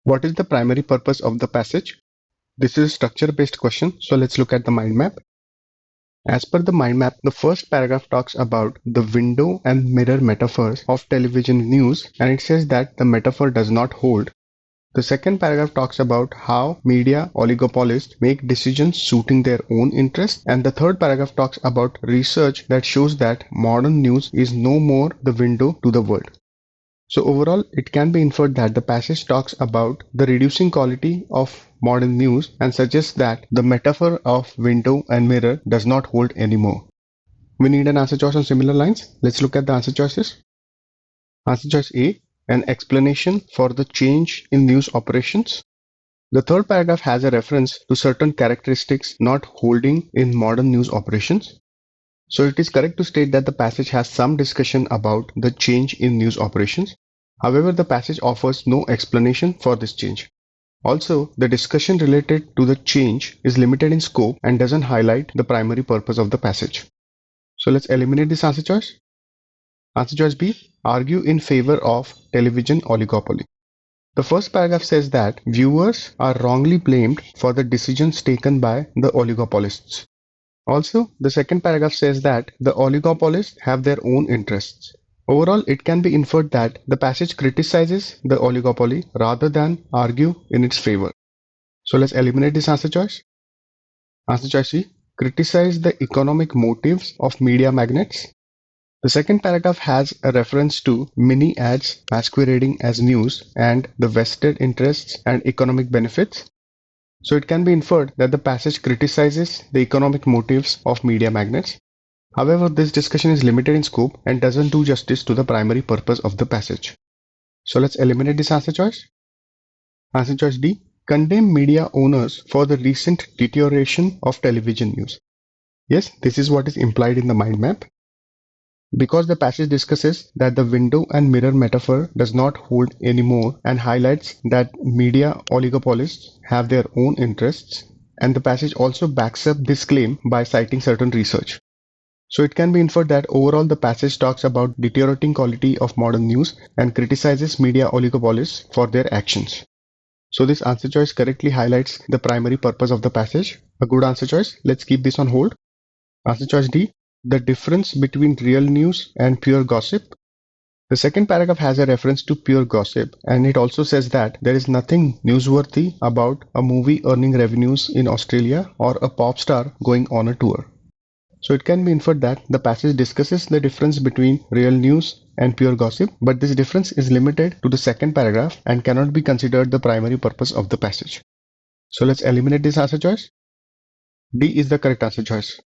What is the primary purpose of the passage? This is a structure-based question, so let's look at the mind map. As per the mind map, the first paragraph talks about the window and mirror metaphors of television news, and it says that the metaphor does not hold. The second paragraph talks about how media oligopolists make decisions suiting their own interests, and the third paragraph talks about research that shows that modern news is no more the window to the world. So overall, it can be inferred that the passage talks about the reducing quality of modern news and suggests that the metaphor of window and mirror does not hold anymore. We need an answer choice on similar lines. Let's look at the answer choices. Answer choice A, an explanation for the change in news operations. The third paragraph has a reference to certain characteristics not holding in modern news operations. So it is correct to state that the passage has some discussion about the change in news operations. However, the passage offers no explanation for this change. Also, the discussion related to the change is limited in scope and doesn't highlight the primary purpose of the passage. So let's eliminate this answer choice. Answer choice B, argue in favor of television oligopoly. The first paragraph says that viewers are wrongly blamed for the decisions taken by the oligopolists. Also, the second paragraph says that the oligopolists have their own interests. Overall, it can be inferred that the passage criticizes the oligopoly rather than argue in its favor. So let's eliminate this answer choice. Answer choice C, criticize the economic motives of media magnates. The second paragraph has a reference to mini ads masquerading as news and the vested interests and economic benefits. So it can be inferred that the passage criticizes the economic motives of media magnates. However, this discussion is limited in scope and doesn't do justice to the primary purpose of the passage. So let's eliminate this answer choice. Answer choice D, condemn media owners for the recent deterioration of television news. Yes, this is what is implied in the mind map. Because the passage discusses that the window and mirror metaphor does not hold anymore and highlights that media oligopolists have their own interests, and the passage also backs up this claim by citing certain research. So it can be inferred that overall the passage talks about deteriorating quality of modern news and criticizes media oligopolists for their actions. So this answer choice correctly highlights the primary purpose of the passage. A good answer choice. Let's keep this on hold. Answer choice D, the difference between real news and pure gossip. The second paragraph has a reference to pure gossip, and it also says that there is nothing newsworthy about a movie earning revenues in Australia or a pop star going on a tour. So it can be inferred that the passage discusses the difference between real news and pure gossip, but this difference is limited to the second paragraph and cannot be considered the primary purpose of the passage. So let's eliminate this answer choice. D is the correct answer choice.